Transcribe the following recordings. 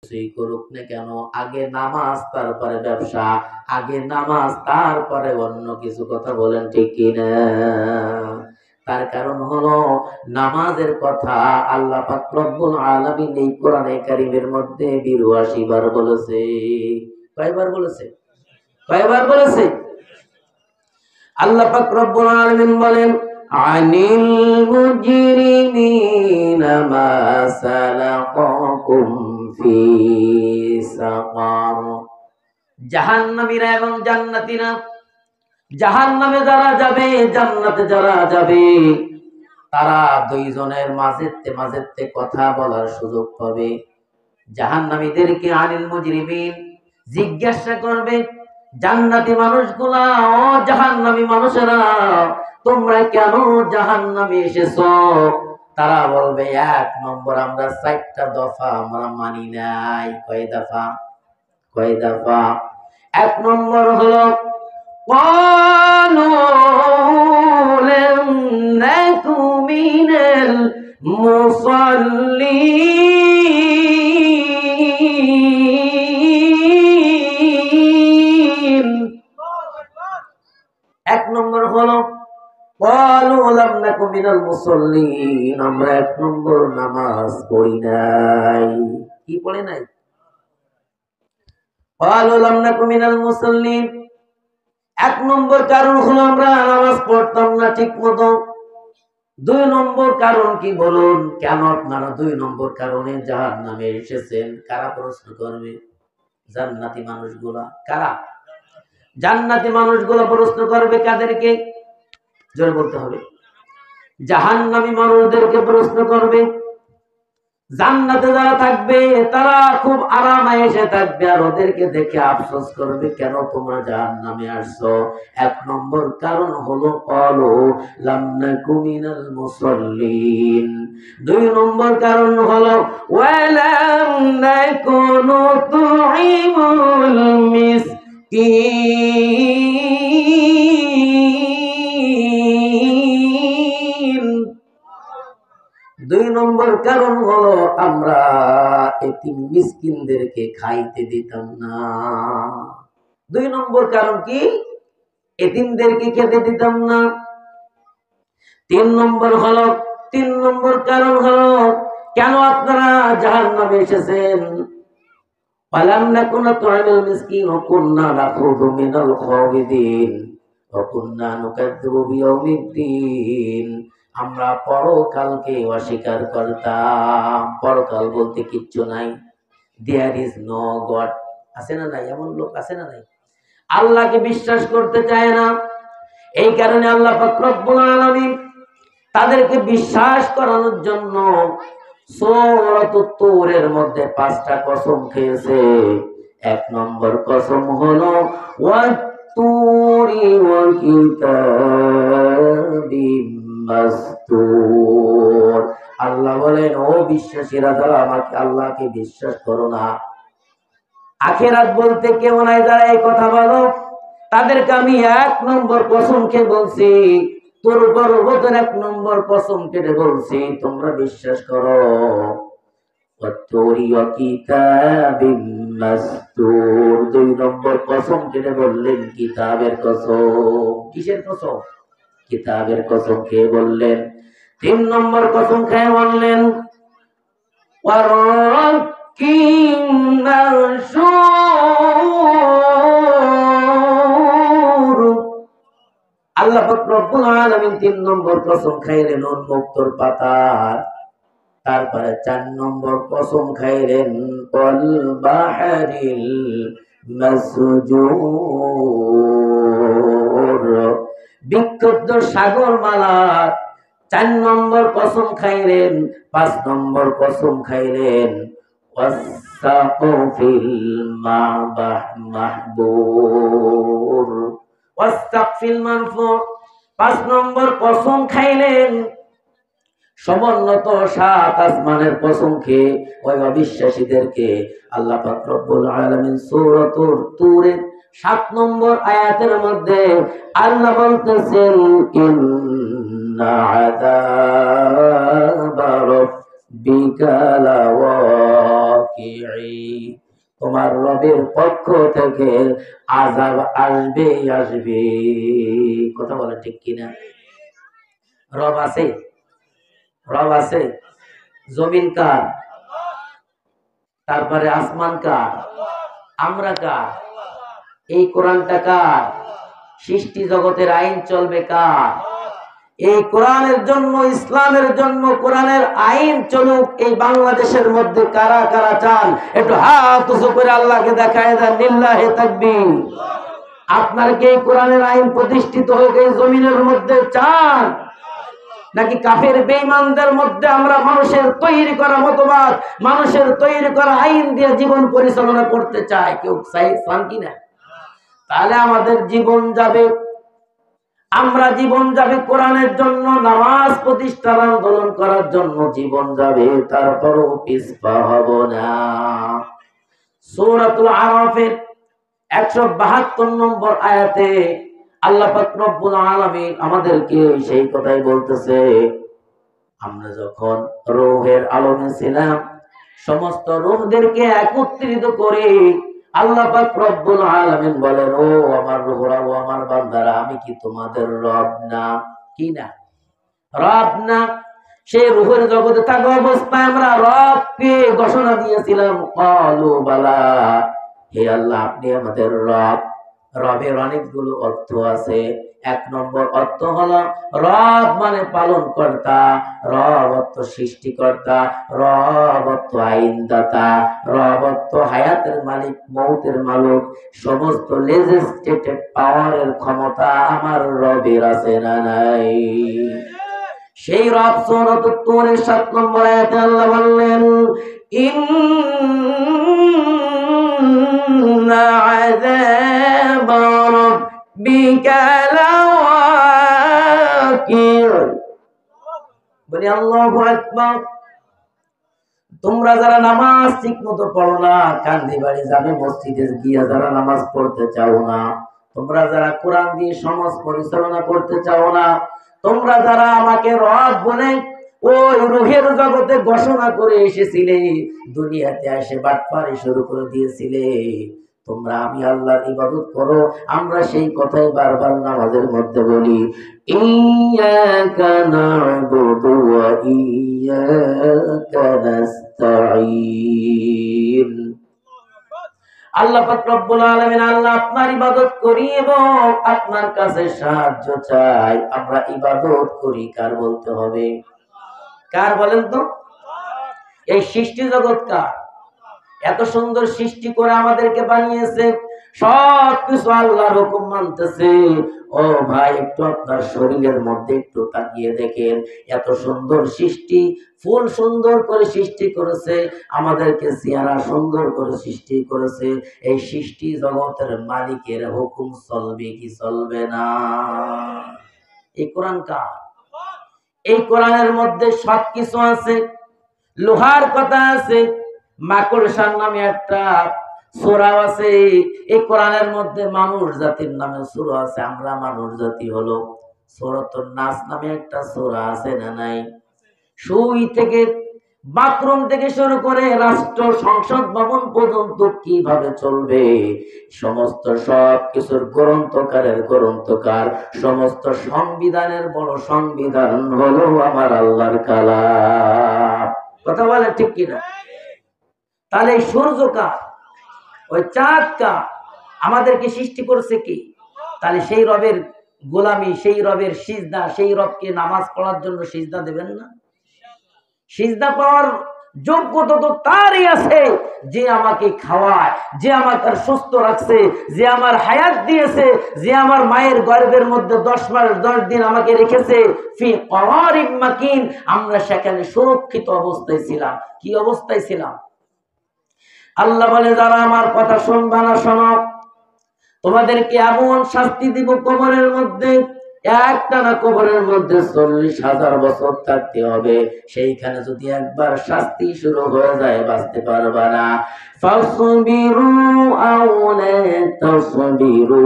কিছুই করুক না কেন, আগে নামাজ তারপরে ব্যবসা, আগে নামাজ তারপরে অন্য কিছু। কথা বলেন ঠিক কিনা? তার কারণ হলো নামাজের কথা আল্লাহ পাক রব্বুল আলামিন এই কোরআনে কারীমের মধ্যে ৮২ বার বলেছে। কয়বার বলেছে? কয়বার বলেছে? আল্লাহ পাক রব্বুল আলামিন বলেন, আনিল মুজরিমিনা মা সালাকাকুম ফি সাকার। জাহান্নামীরা এবং জান্নাতীরা, জাহান্নামে যারা যাবে, জান্নাতে যারা যাবে, তারা দুইজনের মাঝেতে কথা বলার সুযোগ পাবে। জাহান্নামীদেরকে আনিল মুজরিমিন জিজ্ঞাসা করবে, জান্নাতি মানুষগুলা, ও জাহান্নামী মানুষেরা, তোমরা কেন জাহান্নামে এসেছো? তারা বলবে, ১ নম্বর, আমরা ৪টা দফা আমরা মানি নাই। কয় দফা? কয় দফা? ১ নম্বর হলো قالوا لم نك من المصلين। ১ নম্বর হলো قالوا لم نك من المصلين, আমরা ১ নম্বর নামাজ পড়ি নাই। কি পড়ে নাই? قالوا لم نك من المصلين, ১ নম্বর কারণ হলো আমরা নামাজ পড়তাম না ঠিক মতো। ২ নম্বর কারণ কি বলুন? কেন আপনারা ২ নম্বর কারণে জাহান্নামে এসেছেন? কারা প্রশ্ন করবে? জান্নাতি মানুষগুলা। কারা? জান্নাতি মানুষগুলা প্রশ্ন করবে। কাদেরকে? জোরে বলতে হবে। জাহান্নামী মানুষদেরকে প্রশ্ন করবে। জান্নাতে যারা থাকবে তারা খুব আরামায়েশে থাকবে, আর ওদেরকে দেখে আফসোস করবে, কেন তোমরা জাহান্নামে আসছো? ১ নম্বর কারণ হলো ক্বালু লাম নাকু মিনাল মুসাল্লিন। ২ নম্বর কারণ হলো ওয়ালাম নাকু নুতঈমুল মিসকিন। ২ নম্বর কারণ হলো আমরা এতিম মিসকিনদেরকে খাইতে দিতাম না। ২ নম্বর কারণ কি? এতিমদেরকে খেতে দিতাম না। ৩ নম্বর কারণ হলো কেন আপনারা জাহান্নামে এসেছেন? ফালাম নাকুন তু'মিল মিসকিন ওয়া কুননা নাখুযু মিনাল খাওয়িদিন ওয়া কুননা নুকাযযিবু বিয়াউমিদ্দিন। আমরা পরকালকে অস্বীকার করতাম। পরকাল বলতে কিচ্ছু নাই। There is no god. আছে না নাই? এমন লোক আছে না নাই? আল্লাহকে বিশ্বাস করতে চায় না। এই কারণে আল্লাহ পাক রব্বুল আলামিন তাদেরকে বিশ্বাস করানোর জন্য সূরাতুত তূরের মধ্যে ৫টা কসম খেয়েছে। ১ নম্বর কসম হলো ওয়াত-তূরি ওয়া কিতাবিম মাসতুর। আল্লাহ বলেন, ও বিশ্বাসীরা, যারা আমাকে আল্লাহকে বিশ্বাস করো না, আখিরাত বলতে কেউ নাই, যারা এই কথা বলো, তাদেরকে আমি ১ নম্বর কসম খেয়ে বলছি, তোর পর্বতের ১ নম্বর কসম কেটে বলছি, তোমরা বিশ্বাস করো। ওয়াত-তূরি ওয়া কিতাবিম মাসতুর। ২ নম্বর কসম কেটে বললেন কিতাবের কসম। কিসের কসম? কিতাবের কসম খেয়ে বললেন। ৩ নম্বর কসম খেয়ে বললেন ওয়ার-রাক্কিম মানশুর। আল্লাহ পাক রব্বুল আলামিন ৩ নম্বর কসম খাইলেন উন্মুক্তর পাতার। তারপরে ৪ নম্বর কসম খাইলেন ওয়াল বাহরিল মাসজুর, বিক্ষুব্ধ সাগর মালার। ৪ নম্বর কসম খাইলেন। ৫ নম্বর কসম খাইলেন ওয়াসসাকফিল মাহবুর, ওয়াসসাকফিল মারফু। ৫ নম্বর কসম খাইলেন সমুন্নত ৭ আসমানের কসম খেয়ে ওই অবিশ্বাসীদেরকে আল্লাহ পাক রব্বুল আলামিন সূরাতুর তূরের ৭ নম্বর আয়াতের মধ্যে আল্লাহ বলতেছেন ইন্না আযাবা রাব্বিকা লাওয়াকিউ। তোমার রবের পক্ষ থেকে আযাব আসবে আসবে। কথা বলে ঠিক কিনা? রব আছে, রব আছে। জমিন কার? তারপরে আসমান কার? আমরা কার? এই কোরআনটা কার? সৃষ্টি জগতের আইন চলবে কার? এই কোরআনের জন্য, ইসলামের জন্য কোরআনের আইন চলুক এই বাংলাদেশের মধ্যে কারা কারা চান? একটু হাত উঁচু করে আল্লাহকে দেখায় দেন, লিল্লাহি তাকবীর। আপনার কি এই কোরআনের আইন প্রতিষ্ঠিত হোক এই জমিনের মধ্যে চান? নাকি কাফের বেঈমানদের মধ্যে আমরা মানুষের তৈরি করা মতবাদ, মানুষের তৈরি করা আইন দিয়ে জীবন পরিচালনা করতে চাই? কেউ চান কিনা? তাহলে আমাদের জীবন যাবে, আমরা জীবন যাবে কোরআনের জন্য, নামাজ প্রতিষ্ঠার আন্দোলন করার জন্য জীবন যাবে, তারপরও পিছপা হব না। সূরাতুল আরাফের 172 নম্বর আয়াতে আল্লাহ পাক রব্বুল আলামিন আমাদেরকে সেই কথাই বলতেছে, আমরা যখন রূহের আলমে ছিলাম, সমস্ত রূহদেরকে একত্রিত করে আল্লাহ পাক রব্বুল আলামিন বলেন, ও আমার রূহরা, ও আমার বান্দারা, আমি কি তোমাদের রব না? কি না? রব না? সেই রূহের জগতে থাকা অবস্থায় আমরা রবকে ঘোষণা দিয়েছিলাম, ক্বালু বালা, হে আল্লাহ আপনি আমাদের রব। রবের অনেকগুলো অর্থ আছে। 1 নম্বর অর্থ হলো রব মানে পালন কর্তা, রব অর্থ সৃষ্টিকর্তা, রব অর্থ আইনদাতা, রব অর্থ হায়াতের মালিক, মৌতের মালিক। সমস্ত লেজিসলেটিভ পাওয়ারের ক্ষমতা আমার রবের আছে না নাই? সেই রব সূরাত তুরের 7 নম্বর আয়াতে আল্লাহ বললেন, ইন্না আযাব রাব্বিকা লাওয়াকি'উ। বলি আল্লাহু আকবার। তোমরা যারা নামাজ ঠিকমতো পড়ো না, কান্দি বাড়ি যাবে মসজিদে গিয়ে যারা নামাজ পড়তে চাও না, তোমরা যারা কোরআন দিয়ে সমাজ পরিচালনা করতে চাও না, তোমরা যারা আমাকে রব বলে ওই রূহের জগতে ঘোষণা করে এসেছিলে, দুনিয়াতে এসে বাটপারি শুরু করে দিয়েছিলে, তোমরা আমি আল্লাহর ইবাদত করো। আমরা সেই কথাই বারবার নামাজের মধ্যে বলি, ইয়্যাকা না'বুদু ওয়া ইয়্যাকা নাস্তাঈন। আল্লাহ পাক রব্বুল আলামিন, আল্লাহ আপনার ইবাদত করি এবং আপনার কাছে সাহায্য চাই। আমরা ইবাদত করি কার বলতে হবে? কার বলেন তো? এই সৃষ্টি জগৎ কার? এত সুন্দর সৃষ্টি করে আমাদেরকে বানিয়েছে, সবকিছু আল্লাহর হুকুম মানতেছে। ও ভাই, একটু আপনার শরীরের মধ্যে একটু তাকিয়ে দেখেন, এত সুন্দর সৃষ্টি, ফুল সুন্দর করে সৃষ্টি করেছে, আমাদেরকে চেহারা সুন্দর করে সৃষ্টি করেছে। এই সৃষ্টি জগতের মালিকের হুকুম চলবে কি চলবে না? এই কোরআন কার? এই কোরআনের মধ্যে সবকিছু আছে। লোহার কথা আছে, মাকড়সার নামে একটা সূরা আছে। এই কোরআনের মধ্যে মানুষ জাতির নামে সূরা আছে। আমরা মানুষ জাতি হলো সূরাতুন নাস নামে একটা সূরা আছে না নাই? সুই থেকে, বাথরুম থেকে শুরু করে রাষ্ট্র সংসদ ভবন পর্যন্ত কিভাবে চলবে, সমস্ত সব কিছুর গ্রন্থকারের গ্রন্থকার, সমস্ত সংবিধানের বড় সংবিধান হলো আমার আল্লাহর কালাম। কথা বলে ঠিক কিনা? তাহলে এই সূর্য কার? ওই চাঁদ কার? আমাদেরকে সৃষ্টি করছে কি? তাহলে সেই রবের গোলামি, সেই রবের সিজদা, সেই রবকে নামাজ পড়ার জন্য সিজদা দেবেন না? সিজদা পাওয়ার যোগ্যতা তো তারই আছে যে আমাকে খাওয়ায়, যে আমাকে সুস্থ রাখছে, যে আমার হায়াত দিয়েছে, যে আমার মায়ের গর্ভের মধ্যে 10 মাস 10 দিন আমাকে রেখেছে। ফি করারিম মাকিন, আমরা সেখানে সুরক্ষিত অবস্থায় ছিলাম। কি অবস্থায় ছিলাম? আল্লাহ বলে, যারা আমার কথা শুনবে না, শোনো, তোমাদেরকে এমন শাস্তি দিব কবরের মধ্যে, একটানা কবরের মধ্যে 40,000 বছর থাকতে হবে। সেইখানে যদি একবার শাস্তি শুরু হয়ে যায় বাঁচতে পারবা না। ফাসবিরু আও লা তাসবিরু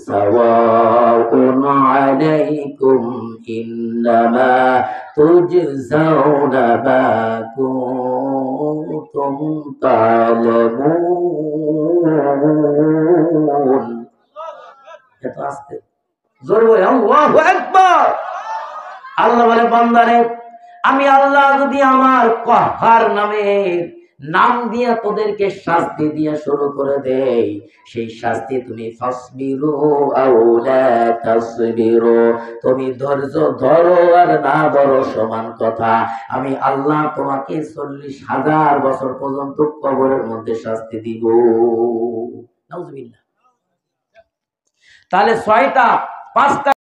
সাওয়াউন আলাইকুম ইন্নামা তুজজাউনা মা কুনতুম তা'লামুন। এত আস্তে জোরে বলে আল্লাহু আকবার। আল্লাহ বলে, বান্দারে, আমি আল্লাহ যদি আমার কহার নামের নাম দিয়ে তোদেরকে শাস্তি দিয়ে শুরু করে দেই, সেই শাস্তি তুমি ফাসবিরু আও লা তাসবিরু, তুমি ধৈর্য ধরো আর না ধরো সমান কথা। আমি আল্লাহ তোমাকে 40,000 বছর পর্যন্ত কবরের মধ্যে শাস্তি দিব। নাউজুবিল্লাহ। তাহলে 6টা 5টা